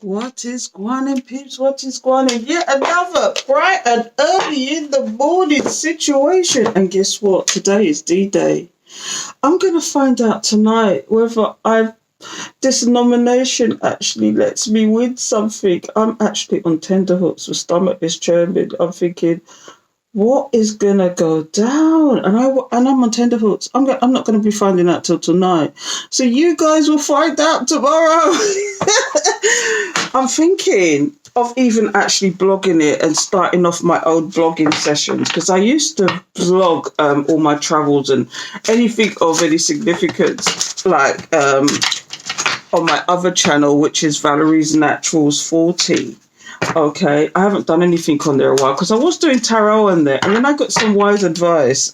What is gwan and peeps? What is gwan and yet another bright and early in the morning situation? And guess what? Today is D-Day. I'm going to find out tonight whether this nomination actually lets me win something. I'm actually on tenterhooks. My stomach is churning. I'm thinking, what is gonna go down? And I'm on tenterhooks. I'm not gonna be finding out till tonight. So you guys will find out tomorrow. I'm thinking of even actually blogging it and starting off my own blogging sessions, because I used to blog all my travels and anything of any significance, like on my other channel, which is Valerie's Naturals 40. Okay, I haven't done anything on there a while because I was doing tarot on there, and then I got some wise advice.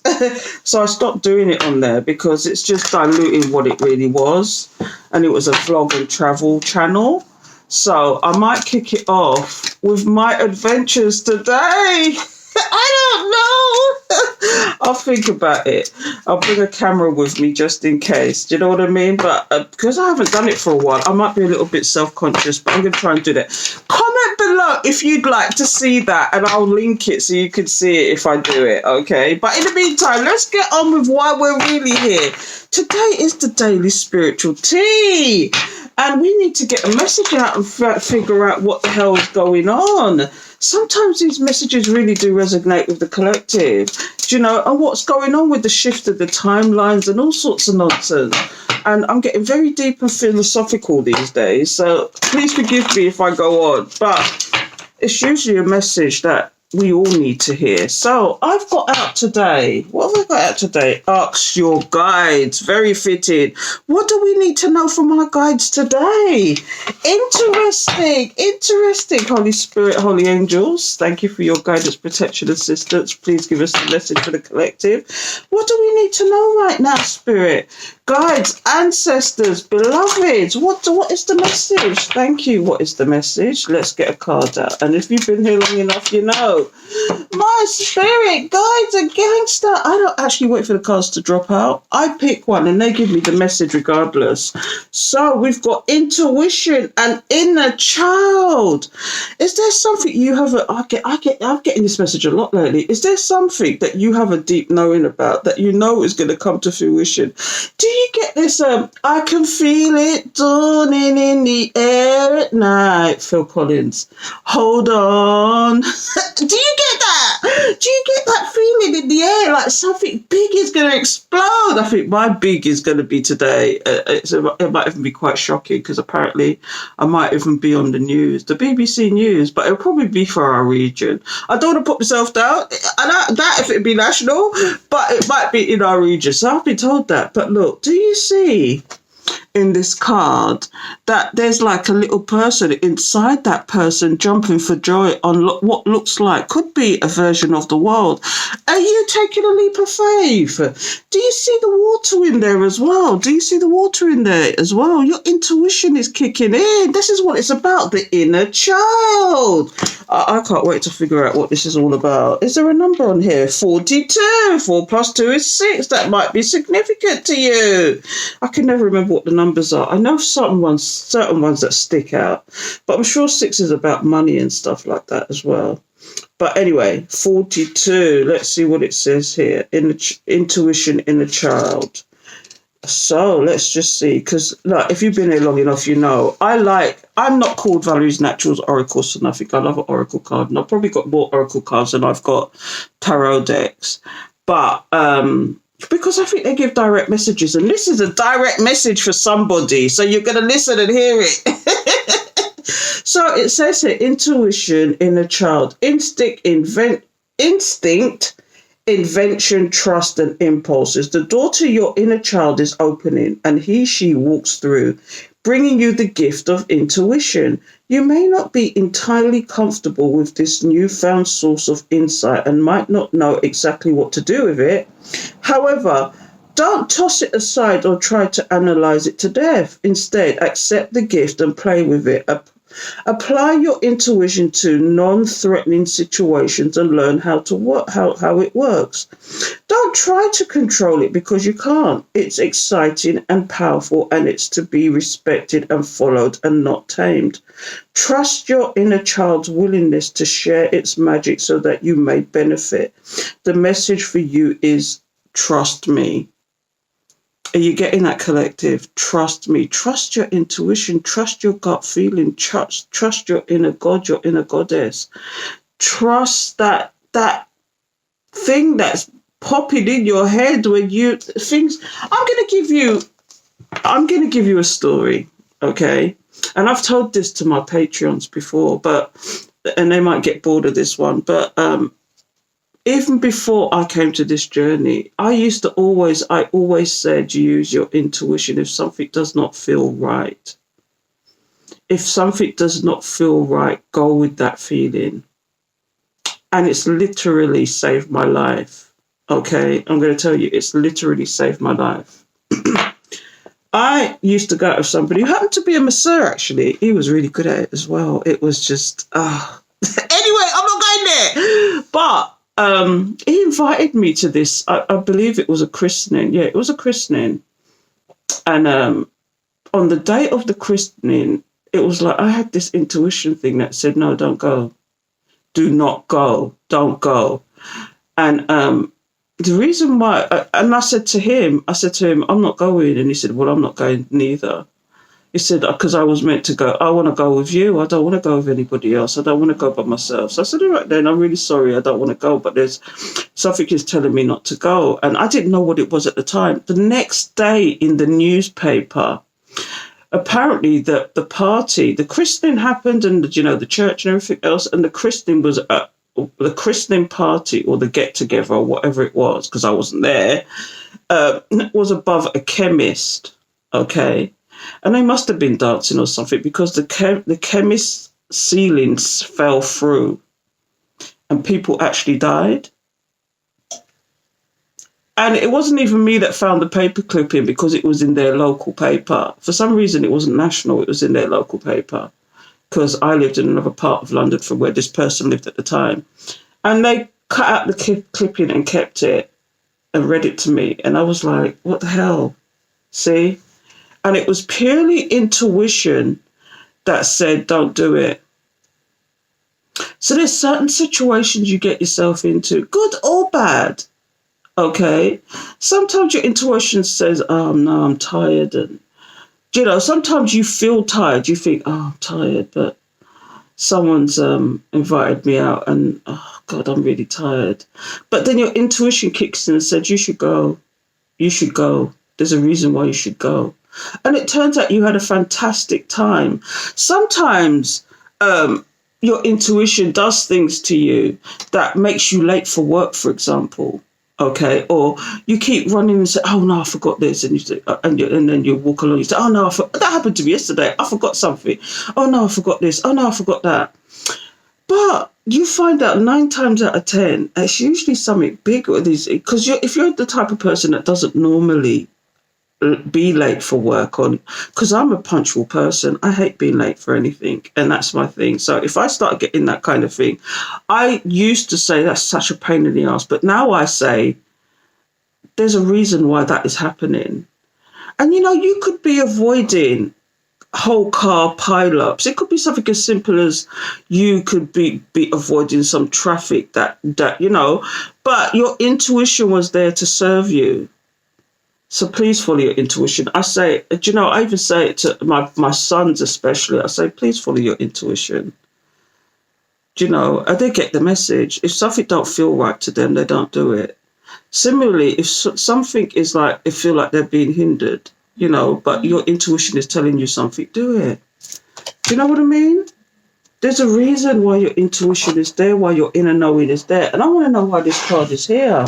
So I stopped doing it on there because it's just diluting what it really was, and it was a vlog and travel channel. So I might kick it off with my adventures today. I don't know. I'll think about it. I'll bring a camera with me just in case. Do you know what I mean? But because I haven't done it for a while, I might be a little bit self-conscious, but I'm going to try and do that. Comment below if you'd like to see that, and I'll link it so you can see it if I do it, okay? But in the meantime, let's get on with why we're really here. Today is the Daily Spiritual Tea, and we need to get a message out and figure out what the hell is going on. Sometimes these messages really do resonate with the collective, do you know, and what's going on with the shift of the timelines and all sorts of nonsense. And I'm getting very deep and philosophical these days, so please forgive me if I go on. But it's usually a message that we all need to hear. So I've got out today. What have I got out today? Ask your guides. Very fitting. What do we need to know from our guides today? Interesting. Holy Spirit, holy angels, thank you for your guidance, protection, assistance. Please give us a message for the collective. What do we need to know right now, Spirit? Guides, ancestors, beloveds, what is the message? Thank you. What is the message? Let's get a card out. And if you've been here long enough, you know. My spirit guides a gangster. I don't actually wait for the cards to drop out. I pick one and they give me the message regardless. So we've got intuition and inner child. Is there something you have I'm getting this message a lot lately. Is there something that you have a deep knowing about that you know is going to come to fruition? Do you get this? I can feel it dawning in the air at night. Phil Collins. Hold on. Do you get that? Do you get that feeling in the air like something big is going to explode? I think my big is going to be today. It might even be quite shocking because apparently I might even be on the news, the BBC News, but it'll probably be for our region. I don't want to put myself down. I that if it'd be national, but it might be in our region. So I've been told that. But look, do you see in this card that there's like a little person inside that person jumping for joy on what looks like could be a version of the world? Are you taking a leap of faith? Do you see the water in there as well? Do you see the water in there as well? Your intuition is kicking in. This is what it's about, the inner child. I can't wait to figure out what this is all about. Is there a number on here? 42. 4 plus 2 is 6. That might be significant to you. I can never remember what the numbers are. I know certain ones that stick out, but I'm sure 6 is about money and stuff like that as well. But anyway, 42. Let's see what it says here. Intuition in a child. So let's just see, because like, if you've been here long enough, you know, I'm not called Valerie's Naturals Oracle for nothing. I love an Oracle card, and I've probably got more Oracle cards than I've got tarot decks. But because I think they give direct messages, and this is a direct message for somebody, so you're going to listen and hear it. So it says here, intuition in a child, instinct, invention, trust, and impulses. The door to your inner child is opening, and she walks through, bringing you the gift of intuition. You may not be entirely comfortable with this newfound source of insight and might not know exactly what to do with it. However, don't toss it aside or try to analyze it to death. Instead, accept the gift and play with it. Apply your intuition to non-threatening situations and learn how it works. Don't try to control it because you can't. It's exciting and powerful, and it's to be respected and followed and not tamed. Trust your inner child's willingness to share its magic so that you may benefit. The message for you is trust me. Are you getting that, collective? Trust me. Trust your intuition. Trust your gut feeling. Trust your inner God, your inner goddess. Trust that thing that's popping in your head when you things. I'm gonna give you a story, okay? And I've told this to my Patreons before, and they might get bored of this one, but even before I came to this journey, I always said, use your intuition if something does not feel right. If something does not feel right, go with that feeling. And it's literally saved my life. Okay, I'm going to tell you, it's literally saved my life. I used to go out with somebody who happened to be a masseur, actually. He was really good at it as well. It was just, anyway, I'm not going there. But he invited me to this, I believe it was a christening. Yeah, it was a christening. And on the day of the christening, it was like I had this intuition thing that said, no, don't go. Do not go. Don't go. And the reason why, and I said to him, I'm not going. And he said, well, I'm not going neither. He said, because I was meant to go. I want to go with you. I don't want to go with anybody else. I don't want to go by myself. So I said, all right then, I'm really sorry. I don't want to go, but there's something is telling me not to go. And I didn't know what it was at the time. The next day in the newspaper, apparently the party, the christening happened, and the church and everything else. And the christening was the christening party or the get together or whatever it was, because I wasn't there, was above a chemist. Okay. And they must have been dancing or something, because the chemist's ceilings fell through and people actually died. And it wasn't even me that found the paper clipping, because it was in their local paper. For some reason, it wasn't national. It was in their local paper, because I lived in another part of London from where this person lived at the time. And they cut out the clipping and kept it and read it to me. And I was like, what the hell? See? And it was purely intuition that said, don't do it. So there's certain situations you get yourself into, good or bad, okay? Sometimes your intuition says, oh, no, I'm tired. And, sometimes you feel tired. You think, oh, I'm tired, but someone's invited me out and, oh, God, I'm really tired. But then your intuition kicks in and says, you should go. You should go. There's a reason why you should go. And it turns out you had a fantastic time. Sometimes your intuition does things to you that makes you late for work, for example. Okay, or you keep running and say, "Oh no, I forgot this," and you say, and then you walk along. You say, "Oh no, that happened to me yesterday. I forgot something. Oh no, I forgot this. Oh no, I forgot that." But you find out 9 times out of 10, it's usually something big with these. Because if you're the type of person that doesn't normally be late for work, because I'm a punctual person, I hate being late for anything, and that's my thing. So if I start getting that kind of thing, I used to say that's such a pain in the ass, but now I say there's a reason why that is happening. And you could be avoiding whole car pileups. It could be something as simple as you could be avoiding some traffic that but your intuition was there to serve you. So please follow your intuition. I say, I even say it to my sons especially. I say, please follow your intuition. And they get the message. If something don't feel right to them, they don't do it. Similarly, if something is like, they feel like they're being hindered, but your intuition is telling you something, do it. Do you know what I mean? There's a reason why your intuition is there, why your inner knowing is there. And I want to know why this card is here.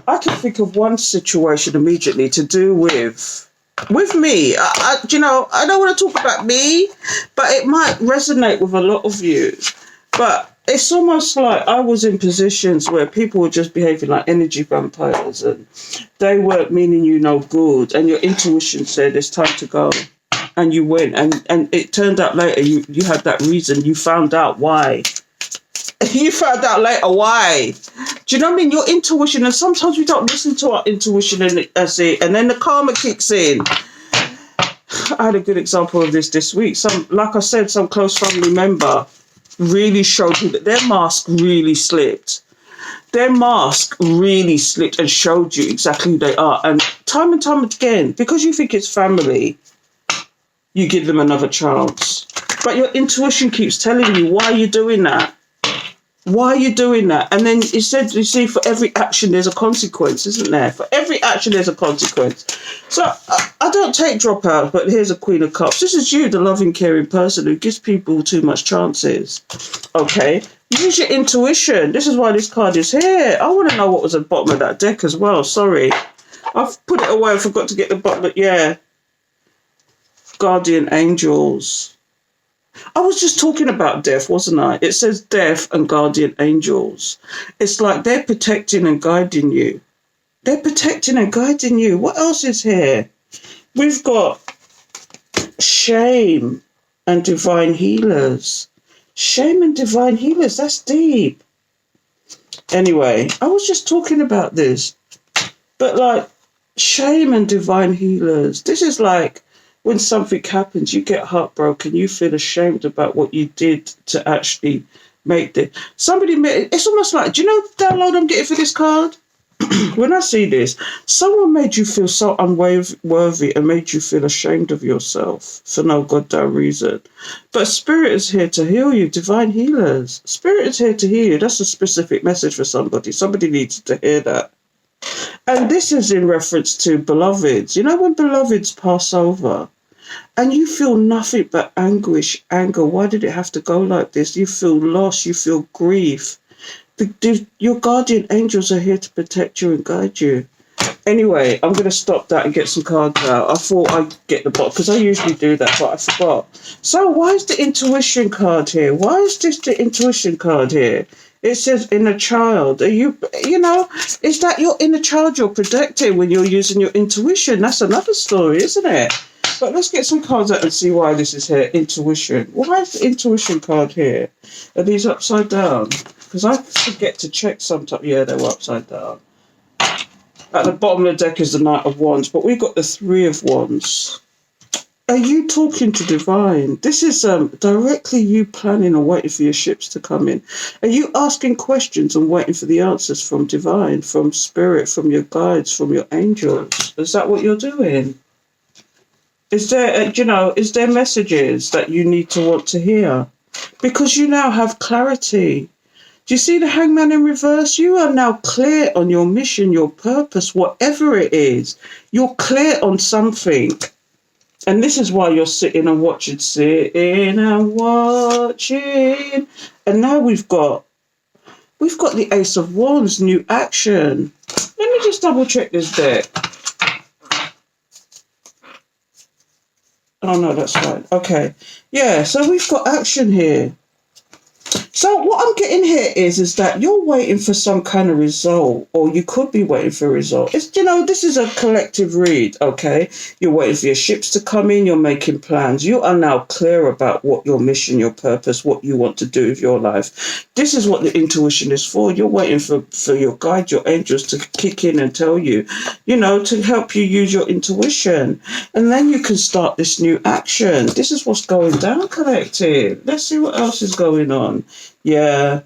I can think of one situation immediately to do with me. I don't want to talk about me, but it might resonate with a lot of you. But it's almost like I was in positions where people were just behaving like energy vampires, and they weren't meaning you no good. And your intuition said it's time to go. and you went, and it turned out later you had that reason. You found out why. You found out later why. Do you know what I mean? Your intuition, and sometimes we don't listen to our intuition, and that's it. And then the karma kicks in. I had a good example of this week. Like I said, some close family member really showed you that their mask really slipped. Their mask really slipped and showed you exactly who they are. And time again, because you think it's family, you give them another chance. But your intuition keeps telling you, why are you doing that? Why are you doing that? And then it said, you see, for every action, there's a consequence, isn't there? For every action, there's a consequence. So I don't take dropouts, but here's a Queen of Cups. This is you, the loving, caring person who gives people too much chances. Okay? Use your intuition. This is why this card is here. I want to know what was at the bottom of that deck as well. Sorry. I've put it away. I forgot to get the bottom. Yeah. Guardian angels. I was just talking about death, wasn't I? It says death and guardian angels. It's like they're protecting and guiding you. They're protecting and guiding you. What else is here? We've got shame and divine healers. Shame and divine healers. That's deep. Anyway, I was just talking about this. But like shame and divine healers. This is like when something happens, you get heartbroken, you feel ashamed about what you did to actually make this. It's almost like, do you know the download I'm getting for this card? When I see this, someone made you feel so unworthy and made you feel ashamed of yourself for no goddamn reason. But Spirit is here to heal you, divine healers. Spirit is here to heal you. That's a specific message for somebody. Somebody needs to hear that. And this is in reference to beloveds. You know when beloveds pass over and you feel nothing but anguish, anger. Why did it have to go like this? You feel loss, you feel grief. Your guardian angels are here to protect you and guide you. Anyway, I'm going to stop that and get some cards out. I thought I'd get the box because I usually do that, but I forgot. So why is the intuition card here? Why is this the intuition card here? It says inner child. Are you know, is that your inner child you're protecting when you're using your intuition? That's another story, isn't it? But let's get some cards out and see why this is here. Intuition. Why is the intuition card here? Are these upside down? Because I forget to check sometimes. Yeah, they were upside down. At the bottom of the deck is the Knight of Wands, but we got the Three of Wands. Are you talking to divine? This is directly you planning or waiting for your ships to come in. Are you asking questions and waiting for the answers from divine, from spirit, from your guides, from your angels? Is that what you're doing? Is there, is there messages that you need to want to hear? Because you now have clarity. Do you see the Hangman in reverse? You are now clear on your mission, your purpose, whatever it is. You're clear on something. And this is why you're sitting and watching. And now we've got the Ace of Wands, new action. Let me just double check this deck. Oh no, that's fine. Okay. Yeah, so we've got action here. So what I'm getting here is that you're waiting for some kind of result, or you could be waiting for a result. It's, this is a collective read, okay? You're waiting for your ships to come in, you're making plans. You are now clear about what your mission, your purpose, what you want to do with your life. This is what the intuition is for. You're waiting for your guide, your angels to kick in and tell you, to help you use your intuition. And then you can start this new action. This is what's going down, collective. Let's see what else is going on. Yeah,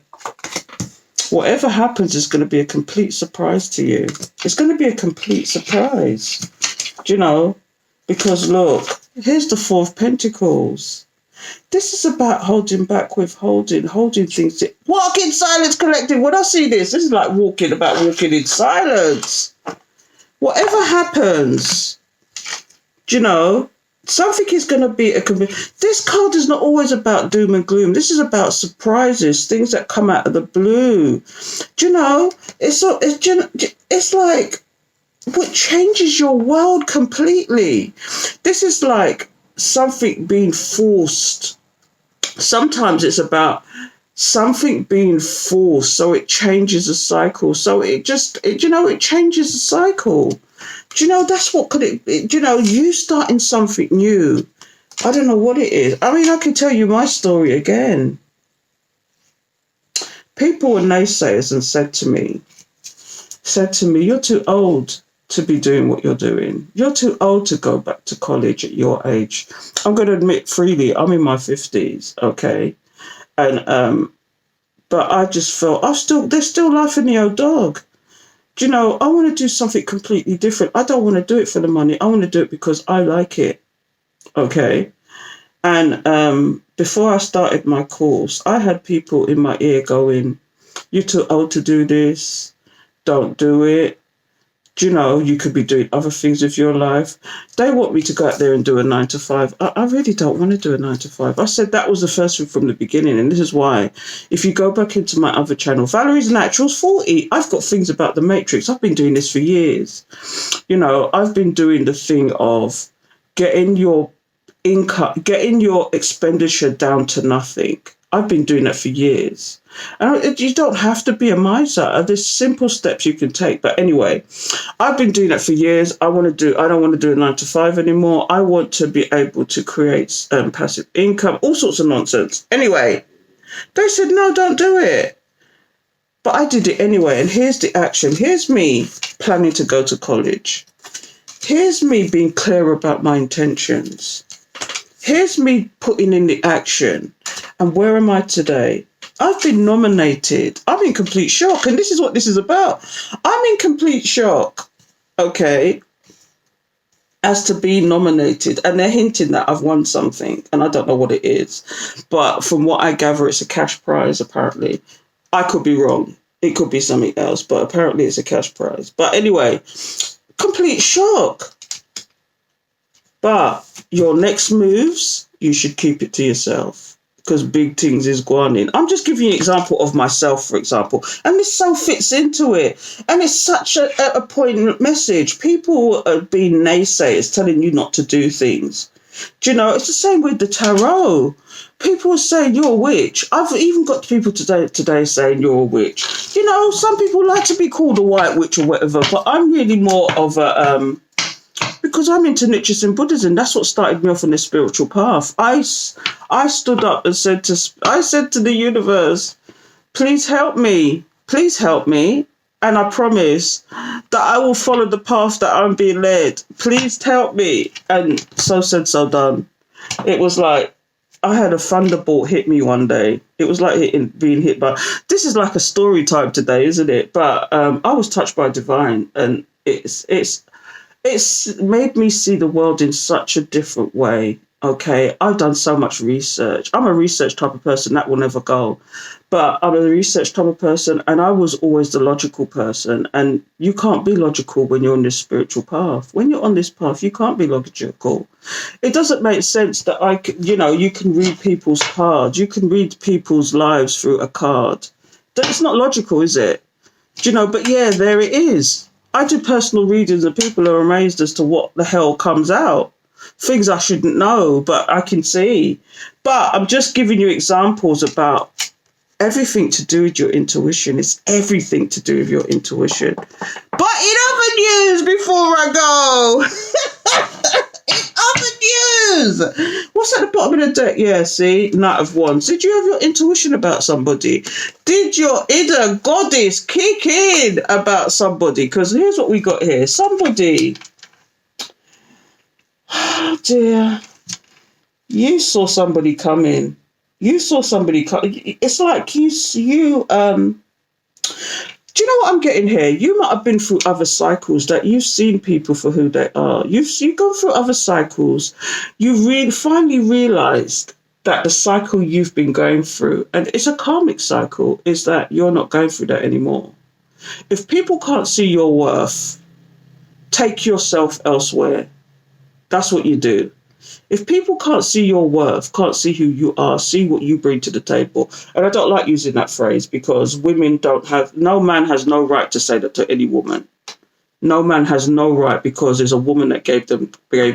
whatever happens is going to be a complete surprise to you. It's going to be a complete surprise, because look, here's the Four of Pentacles. This is about holding back, holding things. Walk in silence, collective. When I see this is like walking in silence. Whatever happens, something is going to be this card is not always about doom and gloom. This is about surprises, things that come out of the blue. It's like what changes your world completely. This is like something being forced. Sometimes it's about something being forced, so it changes a cycle. So it changes the cycle. That's what could it be? You starting something new. I don't know what it is. I mean, I can tell you my story again. People were naysayers and said to me, you're too old to be doing what you're doing. You're too old to go back to college at your age. I'm going to admit freely, I'm in my 50s, okay? And, but I just felt, there's still life in the old dog. Do you know, I want to do something completely different. I don't want to do it for the money. I want to do it because I like it, okay? And before I started my course, I had people in my ear going, you're too old to do this. Don't do it. Do you know, you could be doing other things with your life. They want me to go out there and do a 9 to 5. I really don't want to do a 9 to 5. I said that was the first thing from the beginning. And this is why, if you go back into my other channel, Valerie's Natural's 40. I've got things about the matrix. I've been doing this for years. You know, I've been doing the thing of getting your income, getting your expenditure down to nothing. I've been doing that for years. And you don't have to be a miser. There's simple steps you can take. But anyway, I've been doing that for years. I don't want to do a 9 to 5 anymore. I want to be able to create passive income, all sorts of nonsense. Anyway, they said, no, don't do it. But I did it anyway. And here's the action. Here's me planning to go to college. Here's me being clear about my intentions. Here's me putting in the action. And where am I today? I've been nominated. I'm in complete shock. And this is what this is about. I'm in complete shock, okay, as to be nominated. And they're hinting that I've won something. And I don't know what it is. But from what I gather, it's a cash prize, apparently. I could be wrong. It could be something else. But apparently it's a cash prize. But anyway, complete shock. But your next moves, you should keep it to yourself. Because big things is going in. I'm just giving you an example of myself, for example. And this so fits into it. And it's such a poignant message. People are being naysayers, telling you not to do things. Do you know, it's the same with the tarot. People are saying you're a witch. I've even got people today saying you're a witch. You know, some people like to be called a white witch or whatever. But I'm really more of a... because I'm into Nichiren Buddhism, that's what started me off on this spiritual path. I stood up and said to the universe, please help me, and I promise that I will follow the path that I'm being led. Please help me. And so said, so done. It was like I had a thunderbolt hit me one day. It was like being hit by... This is like a story time today, isn't it? But I was touched by divine, and it's made me see the world in such a different way, okay? I've done so much research. I'm a research type of person. That will never go. But I'm a research type of person, and I was always the logical person. And you can't be logical when you're on this spiritual path. When you're on this path, you can't be logical. It doesn't make sense that you can read people's cards. You can read people's lives through a card. It's not logical, is it? But yeah, there it is. I do personal readings and people are amazed as to what the hell comes out. Things I shouldn't know, but I can see. But I'm just giving you examples about everything to do with your intuition. It's everything to do with your intuition. But in other news, before I go, in other news, what's at the bottom of the deck? Yeah, see, Knight of Wands. Did you have your intuition about somebody? Did your inner goddess kick in about somebody? Because here's what we got here. Somebody, oh dear, you saw somebody come in. You saw somebody come. It's like you do you know what I'm getting here? You might have been through other cycles that you've seen people for who they are. You've gone through other cycles. You finally realised that the cycle you've been going through, and it's a karmic cycle, is that you're not going through that anymore. If people can't see your worth, take yourself elsewhere. That's what you do. If people can't see your worth, can't see who you are, see what you bring to the table. And I don't like using that phrase because no man has no right to say that to any woman. No man has no right because there's a woman that gave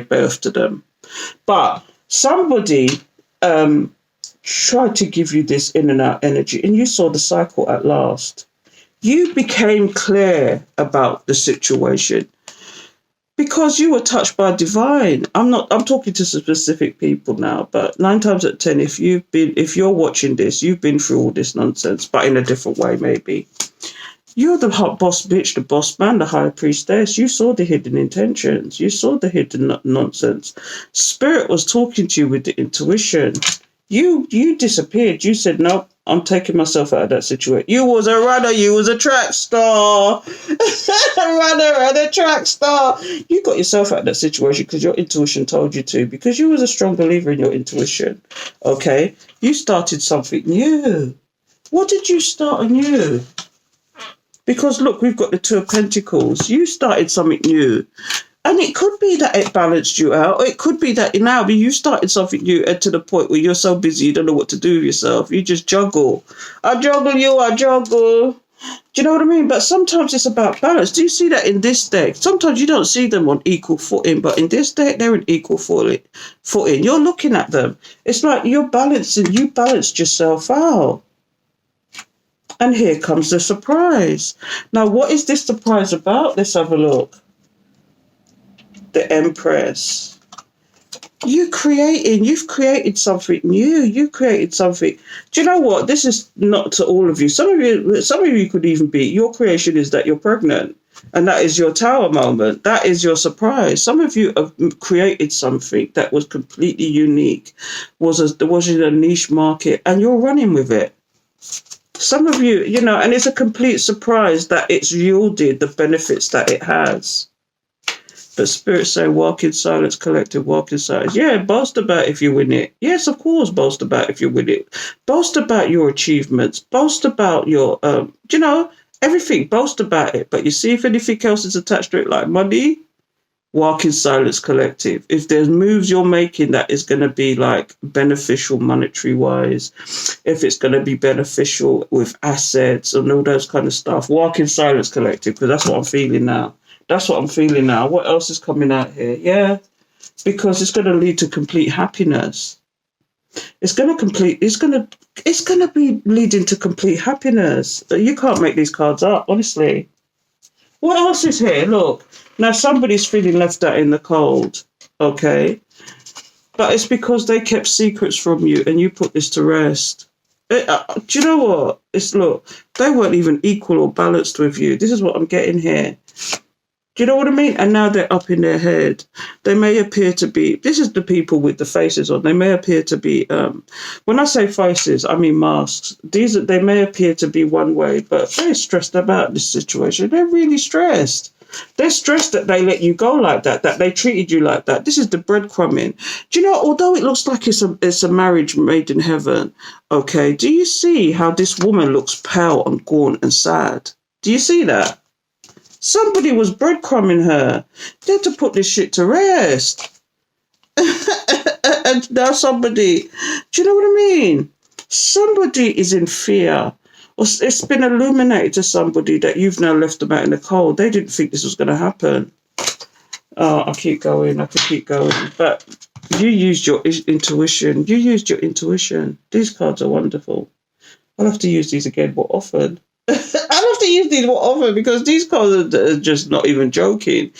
birth to them. But somebody tried to give you this in and out energy and you saw the cycle at last. You became clear about the situation. Because you were touched by divine. I'm talking to specific people now, but 9 times out of 10, if you're watching this, you've been through all this nonsense, but in a different way, maybe. You're the hot boss bitch, the boss man, the high priestess. You saw the hidden intentions. You saw the hidden nonsense. Spirit was talking to you with the intuition. You disappeared. You said, nope, I'm taking myself out of that situation. You was a runner. You was a track star. A runner and a track star. You got yourself out of that situation because your intuition told you to, because you was a strong believer in your intuition. Okay? You started something new. What did you start anew? Because look, we've got the Two of Pentacles. You started something new. And it could be that it balanced you out. Or it could be that now you started something new and to the point where you're so busy you don't know what to do with yourself. You just juggle. I juggle. Do you know what I mean? But sometimes it's about balance. Do you see that in this deck? Sometimes you don't see them on equal footing, but in this deck, they're on equal footing. You're looking at them. It's like you're balancing. You balanced yourself out. And here comes the surprise. Now, what is this surprise about? Let's have a look. The Empress. You've created something new. You created something. Do you know what? This is not to all of you. Some of you could even be, your creation is that you're pregnant. And that is your tower moment. That is your surprise. Some of you have created something that was completely unique, was in a niche market, and you're running with it. Some of you, and it's a complete surprise that it's yielded the benefits that it has. But Spirit say, walk in silence, collective, walk in silence. Yeah, boast about if you win it. Yes, of course, boast about if you win it. Boast about your achievements. Boast about your, everything. Boast about it. But you see, if anything else is attached to it, like money, walk in silence, collective. If there's moves you're making that is going to be like beneficial monetary wise, if it's going to be beneficial with assets and all those kind of stuff, walk in silence, collective, because that's what I'm feeling now. What else is coming out here? Yeah, because it's going to lead to complete happiness. It's going to be leading to complete happiness. You can't make these cards up, honestly. What else is here? Look, now somebody's feeling left out in the cold, okay? But it's because they kept secrets from you and you put this to rest. Do you know what? They weren't even equal or balanced with you. This is what I'm getting here. Do you know what I mean? And now they're up in their head. They may appear to be, this is the people with the faces on, they may appear to be, when I say faces, I mean masks. They may appear to be one way, but they're stressed about this situation. They're really stressed. They're stressed that they let you go like that they treated you like that. This is the breadcrumbing. Do you know, although it looks like it's a marriage made in heaven, okay, do you see how this woman looks pale and gaunt and sad? Do you see that? Somebody was breadcrumbing her. They had to put this shit to rest. And now somebody, do you know what I mean? Somebody is in fear. Or it's been illuminated to somebody that you've now left them out in the cold. They didn't think this was going to happen. Oh, I could keep going. But you used your intuition. These cards are wonderful. I'll have to use these again more often. I'll have to use these more often because these cards are just not even joking.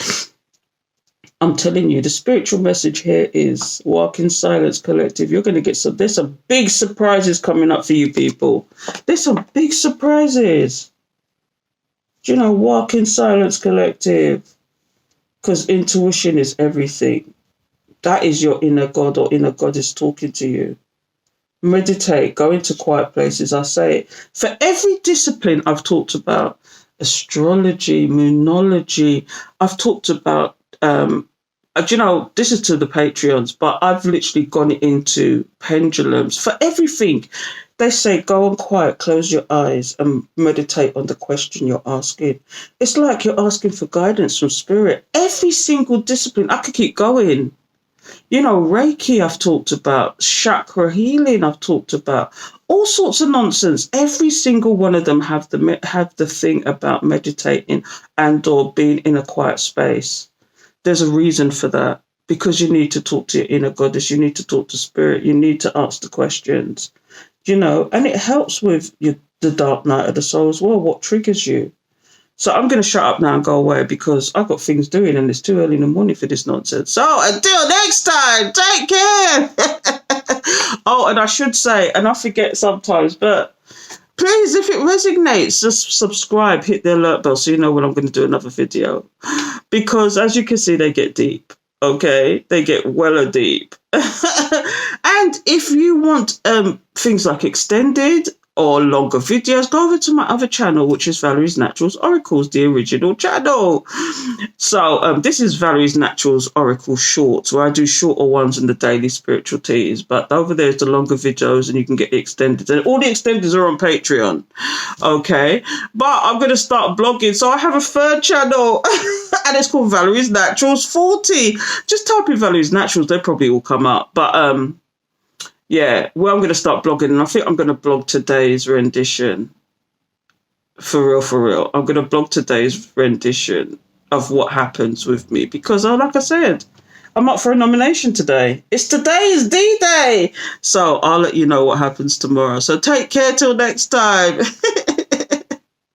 I'm telling you, the spiritual message here is walk in silence, collective. You're going to get there's some big surprises coming up for you people. There's some big surprises. Do you know, walk in silence, collective. Because intuition is everything. That is your inner God or inner goddess talking to you. Meditate, go into quiet places. I say it. For every discipline I've talked about, astrology, moonology, I've talked about, this is to the Patreons, but I've literally gone into pendulums. For everything, they say go on quiet, close your eyes and meditate on the question you're asking. It's like you're asking for guidance from spirit. Every single discipline, I could keep going. Reiki I've talked about, chakra healing I've talked about, all sorts of nonsense. Every single one of them have the thing about meditating and or being in a quiet space. There's a reason for that, because you need to talk to your inner goddess, you need to talk to spirit, you need to ask the questions, and it helps with the dark night of the soul as well, what triggers you. So I'm going to shut up now and go away because I've got things doing and it's too early in the morning for this nonsense. So until next time, take care. Oh, and I should say, and I forget sometimes, but please, if it resonates, just subscribe, hit the alert bell so you know when I'm going to do another video. Because as you can see, they get deep. Okay, they get well deep. And if you want things like extended or longer videos, go over to my other channel, which is Valerie's Naturals Oracles, the original channel. So this is Valerie's Naturals Oracle Shorts, where I do shorter ones in the daily spiritual teas. But over there's the longer videos, and you can get the extended. And all the extendeds are on Patreon. Okay, but I'm going to start blogging. So I have a third channel, and it's called Valerie's Naturals 40. Just type in Valerie's Naturals, they probably all come up. But yeah, well, I'm going to start blogging, and I think I'm going to blog today's rendition. For real. I'm going to blog today's rendition of what happens with me because, like I said, I'm up for a nomination today. Today's D-Day. So I'll let you know what happens tomorrow. So take care till next time.